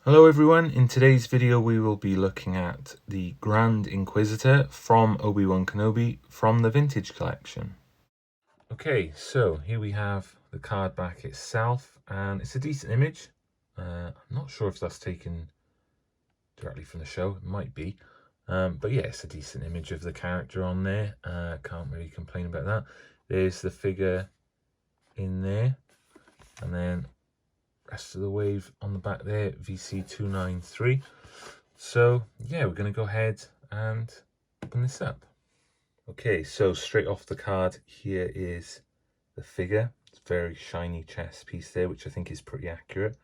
Hello everyone, in today's video we will be looking at the Grand Inquisitor from Obi-Wan Kenobi from the Vintage Collection. Okay, so here we have the card back itself, and it's a decent image. I'm not sure if that's taken directly from the show, it might be. But yeah, it's a decent image of the character on there. Can't really complain about that. There's the figure in there, and then rest of the wave on the back there, VC293. So yeah, we're going to go ahead and open this up. Okay, so straight off the card, here is the figure. It's a very shiny chest piece there, which I think is pretty accurate.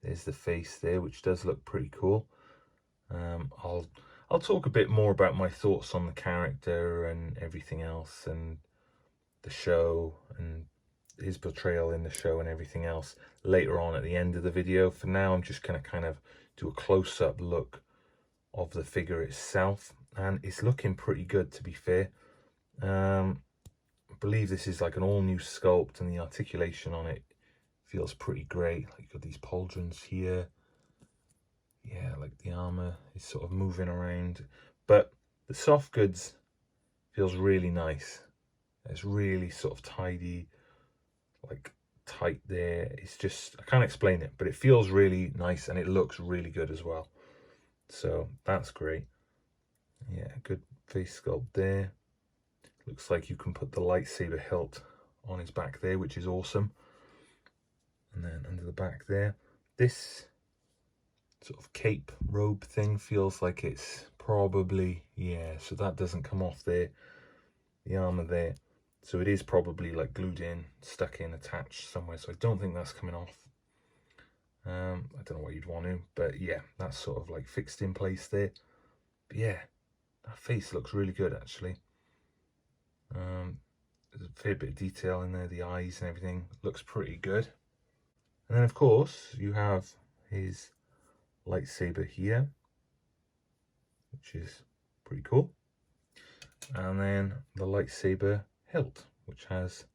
There's the face there, which does look pretty cool. I'll talk a bit more about my thoughts on the character and everything else, and the show and his portrayal in the show and everything else later on at the end of the video. For now, I'm just going to kind of do a close-up look of the figure itself, and it's looking pretty good, to be fair. I believe this is like an all-new sculpt, and the articulation on it feels pretty great. Like you've got these pauldrons here. Yeah, like the armor is sort of moving around, but the soft goods feels really nice. It's really sort of tidy, like tight there. It's just, I can't explain it, but it feels really nice and it looks really good as well. So that's great. Yeah, good face sculpt there. Looks like you can put the lightsaber hilt on his back there, which is awesome. And then under the back there, this sort of cape robe thing feels like it's probably, yeah, so that doesn't come off there. The armor there. So it is probably like glued in, stuck in, attached somewhere. So I don't think that's coming off. I don't know what you'd want to, but yeah, that's sort of like fixed in place there. But yeah, that face looks really good actually. There's a fair bit of detail in there, the eyes and everything looks pretty good. And then of course you have his lightsaber here, which is pretty cool. And then the lightsaber hilt, which has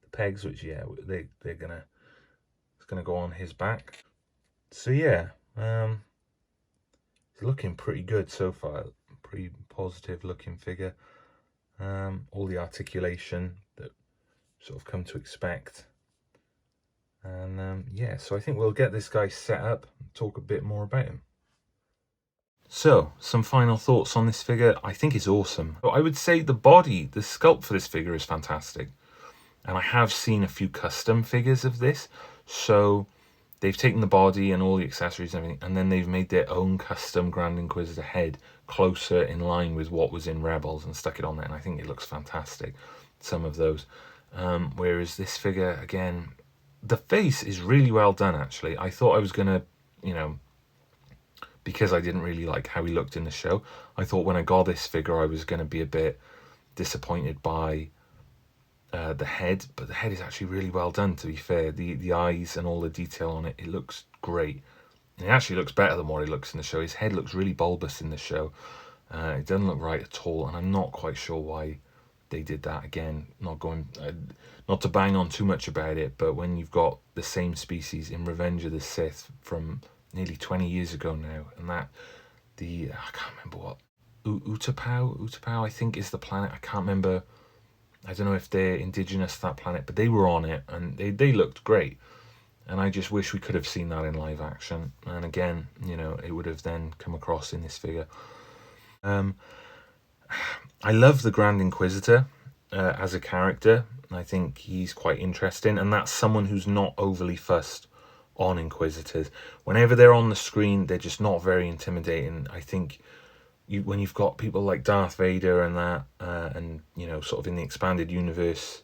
the pegs, which yeah, it's gonna go on his back. So yeah, it's looking pretty good so far. Pretty positive looking figure. All the articulation that sort of come to expect. And yeah, so I think we'll get this guy set up and talk a bit more about him. So, some final thoughts on this figure. I think it's awesome. I would say the body, the sculpt for this figure is fantastic. And I have seen a few custom figures of this. So they've taken the body and all the accessories and everything, and then they've made their own custom Grand Inquisitor head closer in line with what was in Rebels and stuck it on there. And I think it looks fantastic, some of those. Whereas this figure, again, the face is really well done, actually. I thought I was going to, because I didn't really like how he looked in the show, I thought when I got this figure I was going to be a bit disappointed by the head, but the head is actually really well done, to be fair. The eyes and all the detail on it, it looks great. And it actually looks better than what it looks in the show. His head looks really bulbous in the show. It doesn't look right at all, and I'm not quite sure why they did that. Again, not to bang on too much about it, but when you've got the same species in Revenge of the Sith from nearly 20 years ago now, and I can't remember what, Utapau I think is the planet. I can't remember. I don't know if they're indigenous to that planet, but they were on it and they looked great. And I just wish we could have seen that in live action. And again, it would have then come across in this figure. I love the Grand Inquisitor as a character. I think he's quite interesting, and that's someone who's not overly fussed on Inquisitors. Whenever they're on the screen, they're just not very intimidating. I think when you've got people like Darth Vader and that, and sort of in the expanded universe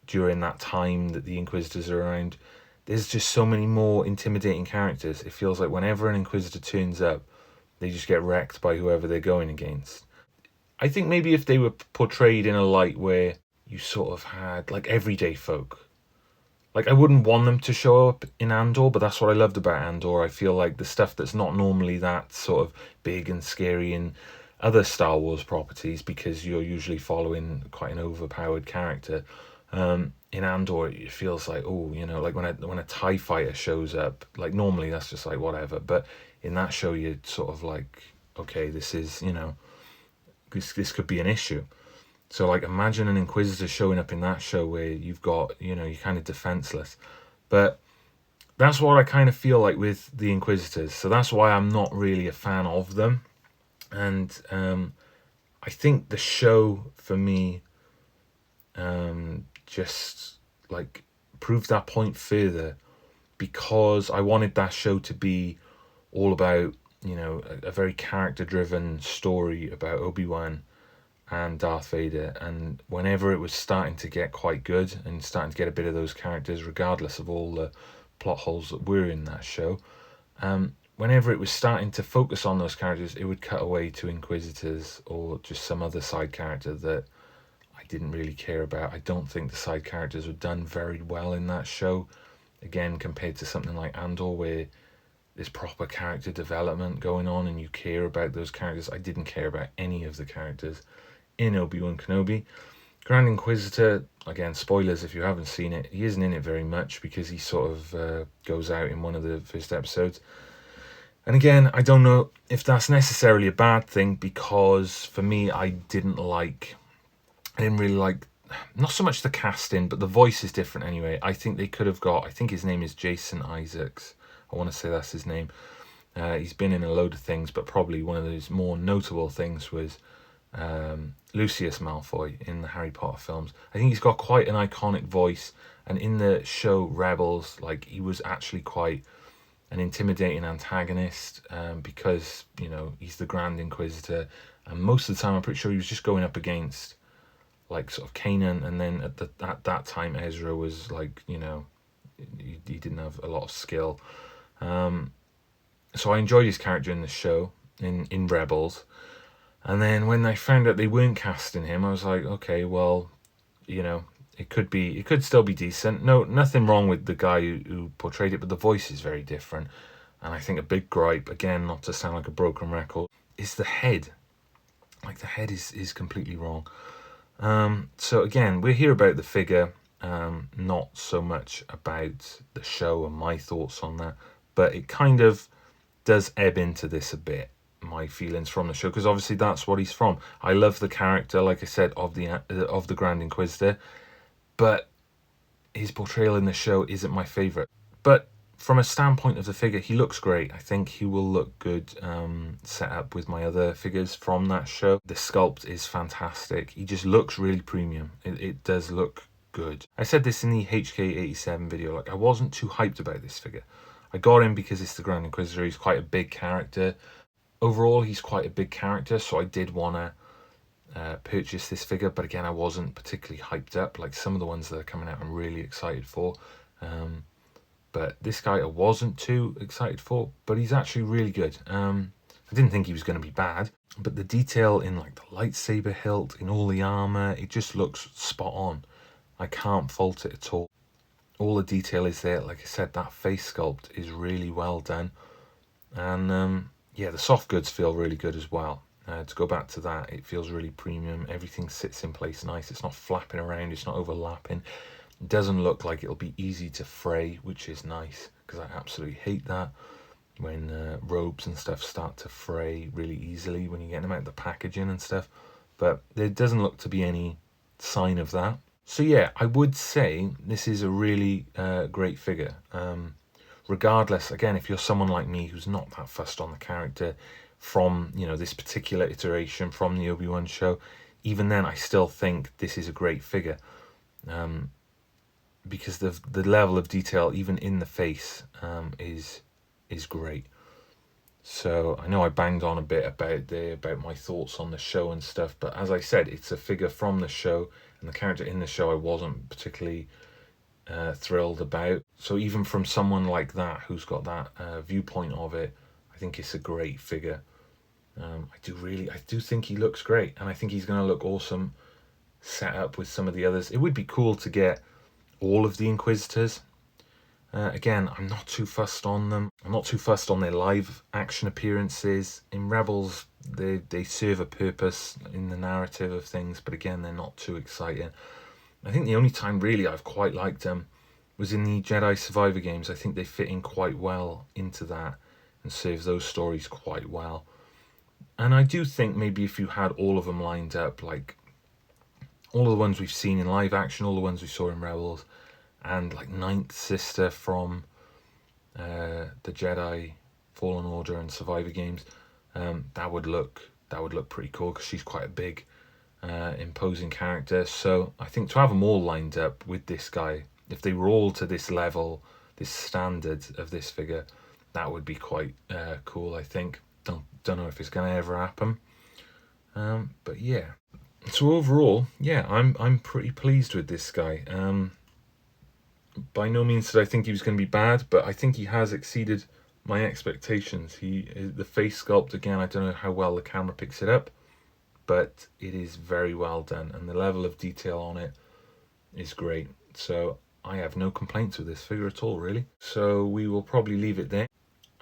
during that time that the Inquisitors are around, there's just so many more intimidating characters. It feels like whenever an Inquisitor turns up, they just get wrecked by whoever they're going against. I think maybe if they were portrayed in a light where you sort of had like everyday folk, like I wouldn't want them to show up in Andor, but that's what I loved about Andor. I feel like the stuff that's not normally that sort of big and scary in other Star Wars properties, because you're usually following quite an overpowered character. In Andor, it feels like, like when a TIE fighter shows up, like normally that's just like whatever, but in that show you're sort of like, okay, this is, you know, this could be an issue. So like imagine an Inquisitor showing up in that show where you've got, you know, you're kind of defenseless. But that's what I kind of feel like with the Inquisitors. So that's why I'm not really a fan of them. And I think the show for me just like proved that point further, because I wanted that show to be all about, you know, a very character driven story about Obi-Wan and Darth Vader. And whenever it was starting to get quite good and starting to get a bit of those characters, regardless of all the plot holes that were in that show, whenever it was starting to focus on those characters, it would cut away to Inquisitors or just some other side character that I didn't really care about. I don't think the side characters were done very well in that show. Again, compared to something like Andor, where there's proper character development going on and you care about those characters. I didn't care about any of the characters in Obi-Wan Kenobi. Grand Inquisitor, again, spoilers if you haven't seen it, he isn't in it very much because he sort of goes out in one of the first episodes. And again, I don't know if that's necessarily a bad thing, because for me, I didn't really like, not so much the casting, but the voice is different anyway. I think they could have got, I think his name is Jason Isaacs. I want to say that's his name. He's been in a load of things, but probably one of those more notable things was Lucius Malfoy in the Harry Potter films. I think he's got quite an iconic voice, and in the show Rebels, like, he was actually quite an intimidating antagonist, because, you know, he's the Grand Inquisitor, and most of the time I'm pretty sure he was just going up against like sort of Kanan, and then at that time Ezra was like, you know, he didn't have a lot of skill. So I enjoyed his character in the show, in Rebels. And then when I found out they weren't casting him, I was like, okay, well, you know, it could still be decent. No, nothing wrong with the guy who portrayed it, but the voice is very different. And I think a big gripe, again, not to sound like a broken record, is the head. Like, the head is completely wrong. So again, we'll hear about the figure, not so much about the show and my thoughts on that, but it kind of does ebb into this a bit, my feelings from the show, because obviously that's what he's from. I love the character, like I said, of the Grand Inquisitor, but his portrayal in the show isn't my favourite. But from a standpoint of the figure, he looks great. I think he will look good set up with my other figures from that show. The sculpt is fantastic. He just looks really premium. It does look good. I said this in the HK87 video, like, I wasn't too hyped about this figure. I got him because it's the Grand Inquisitor. He's quite a big character. Overall, he's quite a big character, so I did want to purchase this figure, but again, I wasn't particularly hyped up. Like, some of the ones that are coming out I'm really excited for. But this guy I wasn't too excited for, but he's actually really good. I didn't think he was going to be bad, but the detail in like the lightsaber hilt, in all the armor, it just looks spot on. I can't fault it at all. All the detail is there. Like I said, that face sculpt is really well done. And yeah, the soft goods feel really good as well. To go back to that, it feels really premium. Everything sits in place nice. It's not flapping around. It's not overlapping. It doesn't look like it'll be easy to fray, which is nice, because I absolutely hate that when robes and stuff start to fray really easily when you get them out of the packaging and stuff. But there doesn't look to be any sign of that. So yeah, I would say this is a really great figure. Regardless, again, if you're someone like me who's not that fussed on the character from, you know, this particular iteration from the Obi-Wan show, even then I still think this is a great figure. Because the level of detail, even in the face, is great. So I know I banged on a bit about my thoughts on the show and stuff, but as I said, it's a figure from the show, and the character in the show I wasn't particularly thrilled about. So even from someone like that who's got that viewpoint of it, I think it's a great figure. I do think he looks great, and I think he's going to look awesome set up with some of the others. It would be cool to get all of the Inquisitors. Again, I'm not too fussed on them. I'm not too fussed on their live action appearances. In Rebels, they serve a purpose in the narrative of things, but again, they're not too exciting. I think the only time really I've quite liked them was in the Jedi Survivor games. I think they fit in quite well into that. and serves those stories quite well. And I do think maybe if you had all of them lined up, like all of the ones we've seen in live action, all the ones we saw in Rebels, and like Ninth Sister from the Jedi Fallen Order and Survivor games, that would look pretty cool, because she's quite a big, imposing character. So I think to have them all lined up with this guy, if they were all to this level, this standard of this figure, that would be quite cool. I think. Don't know if it's gonna ever happen, but yeah. So overall, yeah, I'm pretty pleased with this guy. By no means did I think he was going to be bad, but I think he has exceeded my expectations. The face sculpt, again, I don't know how well the camera picks it up, but it is very well done, and the level of detail on it is great. So I have no complaints with this figure at all, really. So we will probably leave it there.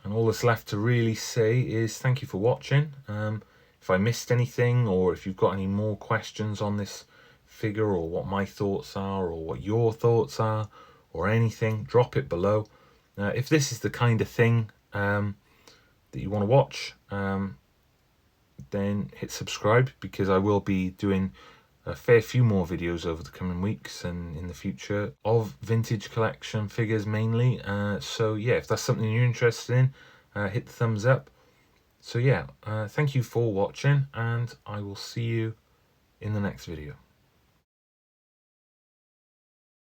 And all that's left to really say is thank you for watching. If I missed anything, or if you've got any more questions on this figure, or what my thoughts are, or what your thoughts are, or anything, drop it below. If this is the kind of thing that you want to watch, then hit subscribe, because I will be doing a fair few more videos over the coming weeks and in the future of vintage collection figures mainly. So yeah, if that's something you're interested in, hit the thumbs up. So yeah, thank you for watching, and I will see you in the next video.